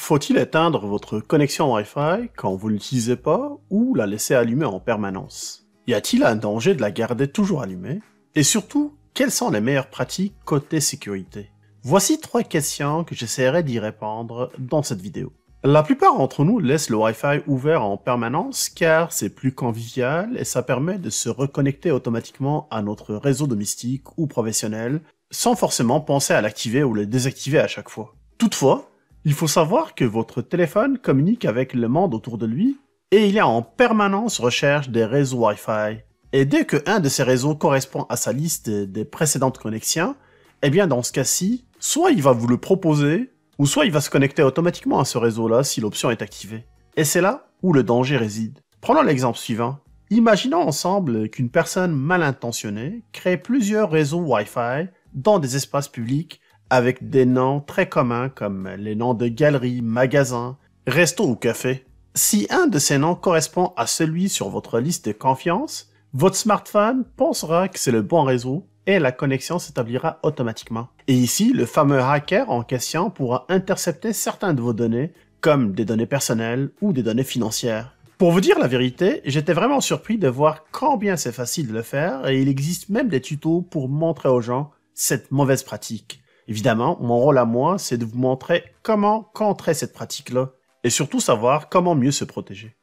Faut-il éteindre votre connexion Wi-Fi quand vous ne l'utilisez pas ou la laisser allumée en permanence? Y a-t-il un danger de la garder toujours allumée? Et surtout, quelles sont les meilleures pratiques côté sécurité? Voici 3 questions que j'essaierai d'y répondre dans cette vidéo. La plupart d'entre nous laissent le Wi-Fi ouvert en permanence car c'est plus convivial et ça permet de se reconnecter automatiquement à notre réseau domestique ou professionnel sans forcément penser à l'activer ou le désactiver à chaque fois. Toutefois, il faut savoir que votre téléphone communique avec le monde autour de lui et il est en permanence recherche des réseaux Wi-Fi. Et dès que un de ces réseaux correspond à sa liste des précédentes connexions, eh bien dans ce cas-ci, soit il va vous le proposer, ou soit il va se connecter automatiquement à ce réseau-là si l'option est activée. Et c'est là où le danger réside. Prenons l'exemple suivant. Imaginons ensemble qu'une personne mal intentionnée crée plusieurs réseaux Wi-Fi dans des espaces publics avec des noms très communs comme les noms de galeries, magasins, restos ou cafés. Si un de ces noms correspond à celui sur votre liste de confiance, votre smartphone pensera que c'est le bon réseau et la connexion s'établira automatiquement. Et ici, le fameux hacker en question pourra intercepter certaines de vos données, comme des données personnelles ou des données financières. Pour vous dire la vérité, j'étais vraiment surpris de voir combien c'est facile de le faire et il existe même des tutos pour montrer aux gens cette mauvaise pratique. Évidemment, mon rôle à moi, c'est de vous montrer comment contrer cette pratique-là et surtout savoir comment mieux se protéger.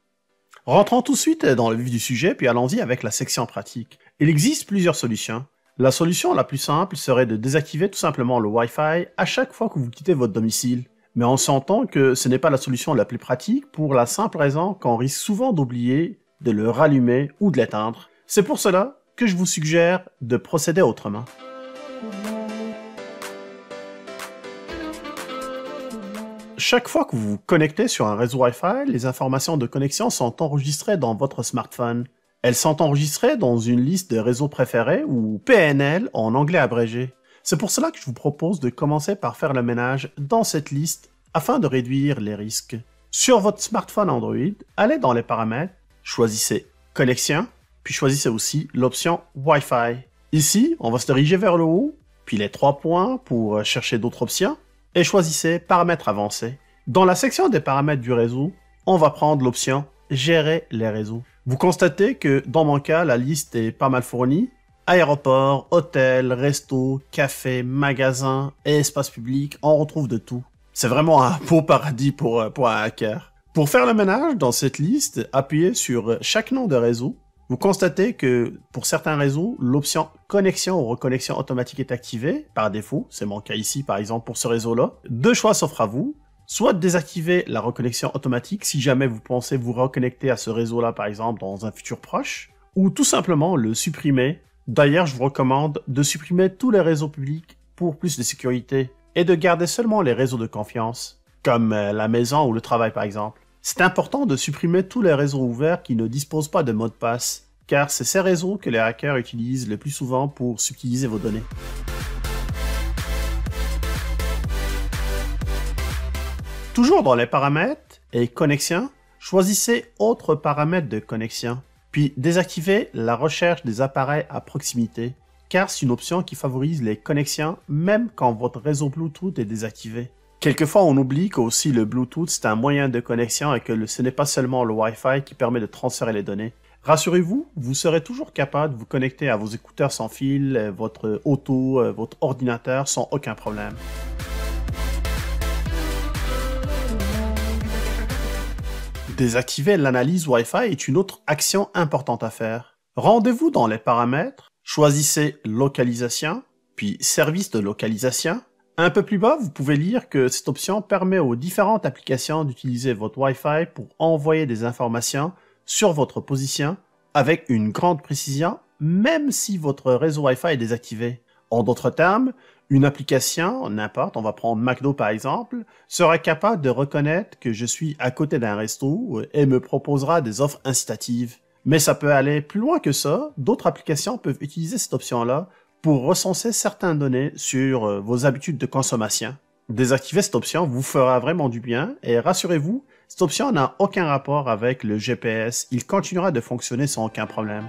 Rentrons tout de suite dans le vif du sujet, puis allons-y avec la section pratique. Il existe plusieurs solutions. La solution la plus simple serait de désactiver tout simplement le Wi-Fi à chaque fois que vous quittez votre domicile. Mais on s'entend que ce n'est pas la solution la plus pratique pour la simple raison qu'on risque souvent d'oublier de le rallumer ou de l'éteindre. C'est pour cela que je vous suggère de procéder autrement. Chaque fois que vous vous connectez sur un réseau Wi-Fi, les informations de connexion sont enregistrées dans votre smartphone. Elles sont enregistrées dans une liste de réseaux préférés ou PNL en anglais abrégé. C'est pour cela que je vous propose de commencer par faire le ménage dans cette liste afin de réduire les risques. Sur votre smartphone Android, allez dans les paramètres, choisissez Connexion, puis choisissez aussi l'option Wi-Fi. Ici, on va se diriger vers le haut, puis les 3 points pour chercher d'autres options, et choisissez Paramètres avancés. Dans la section des paramètres du réseau, on va prendre l'option Gérer les réseaux. Vous constatez que dans mon cas, la liste est pas mal fournie. Aéroport, hôtel, resto, café, magasin et espace public, on retrouve de tout. C'est vraiment un beau paradis pour un hacker. Pour faire le ménage dans cette liste, appuyez sur chaque nom de réseau. Vous constatez que pour certains réseaux, l'option connexion ou reconnexion automatique est activée par défaut. C'est mon cas ici par exemple pour ce réseau-là. 2 choix s'offrent à vous. Soit désactiver la reconnexion automatique si jamais vous pensez vous reconnecter à ce réseau-là par exemple dans un futur proche, ou tout simplement le supprimer. D'ailleurs, je vous recommande de supprimer tous les réseaux publics pour plus de sécurité et de garder seulement les réseaux de confiance, comme la maison ou le travail par exemple. C'est important de supprimer tous les réseaux ouverts qui ne disposent pas de mot de passe, car c'est ces réseaux que les hackers utilisent le plus souvent pour subtiliser vos données. Toujours dans les paramètres et connexion, choisissez Autres paramètres de connexion, puis désactivez la recherche des appareils à proximité, car c'est une option qui favorise les connexions même quand votre réseau Bluetooth est désactivé. Quelquefois, on oublie qu'aussi le Bluetooth c'est un moyen de connexion et que ce n'est pas seulement le Wi-Fi qui permet de transférer les données. Rassurez-vous, vous serez toujours capable de vous connecter à vos écouteurs sans fil, votre auto, votre ordinateur sans aucun problème. Désactiver l'analyse Wi-Fi est une autre action importante à faire. Rendez-vous dans les paramètres, choisissez Localisation, puis Service de localisation. Un peu plus bas, vous pouvez lire que cette option permet aux différentes applications d'utiliser votre Wi-Fi pour envoyer des informations sur votre position avec une grande précision, même si votre réseau Wi-Fi est désactivé. En d'autres termes, une application, n'importe, on va prendre McDo par exemple, sera capable de reconnaître que je suis à côté d'un resto et me proposera des offres incitatives. Mais ça peut aller plus loin que ça, d'autres applications peuvent utiliser cette option-là pour recenser certaines données sur vos habitudes de consommation. Désactiver cette option vous fera vraiment du bien et rassurez-vous, cette option n'a aucun rapport avec le GPS, il continuera de fonctionner sans aucun problème.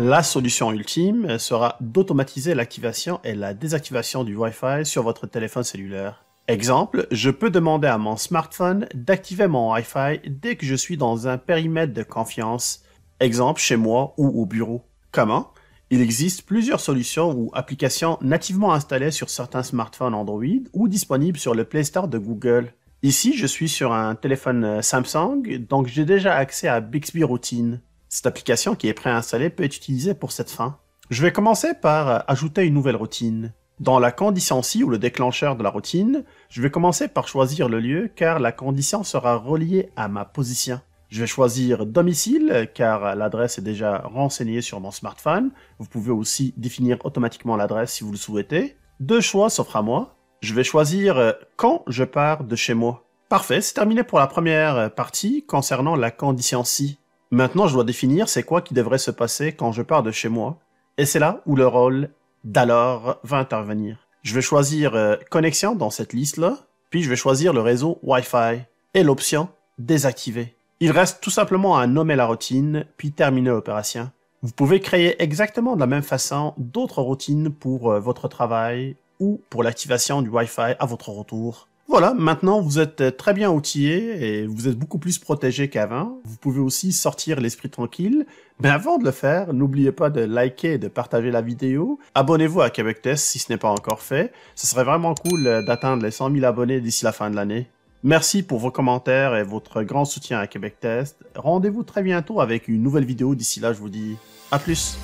La solution ultime sera d'automatiser l'activation et la désactivation du Wi-Fi sur votre téléphone cellulaire. Exemple, je peux demander à mon smartphone d'activer mon Wi-Fi dès que je suis dans un périmètre de confiance. Exemple, chez moi ou au bureau. Comment? Il existe plusieurs solutions ou applications nativement installées sur certains smartphones Android ou disponibles sur le Play Store de Google. Ici, je suis sur un téléphone Samsung, donc j'ai déjà accès à Bixby Routine. Cette application qui est préinstallée peut être utilisée pour cette fin. Je vais commencer par ajouter une nouvelle routine. Dans la condition ci ou le déclencheur de la routine, je vais commencer par choisir le lieu car la condition sera reliée à ma position. Je vais choisir domicile car l'adresse est déjà renseignée sur mon smartphone. Vous pouvez aussi définir automatiquement l'adresse si vous le souhaitez. Deux choix s'offrent à moi. Je vais choisir quand je pars de chez moi. Parfait, c'est terminé pour la première partie concernant la condition ci. Maintenant, je dois définir c'est quoi qui devrait se passer quand je pars de chez moi. Et c'est là où le rôle d'alors va intervenir. Je vais choisir connexion dans cette liste-là, puis je vais choisir le réseau Wi-Fi et l'option désactiver. Il reste tout simplement à nommer la routine, puis terminer l'opération. Vous pouvez créer exactement de la même façon d'autres routines pour votre travail ou pour l'activation du Wi-Fi à votre retour. Voilà, maintenant vous êtes très bien outillé et vous êtes beaucoup plus protégé qu'avant. Vous pouvez aussi sortir l'esprit tranquille. Mais avant de le faire, n'oubliez pas de liker et de partager la vidéo. Abonnez-vous à Québec Test si ce n'est pas encore fait. Ce serait vraiment cool d'atteindre les 100 000 abonnés d'ici la fin de l'année. Merci pour vos commentaires et votre grand soutien à Québec Test. Rendez-vous très bientôt avec une nouvelle vidéo. D'ici là, je vous dis à plus.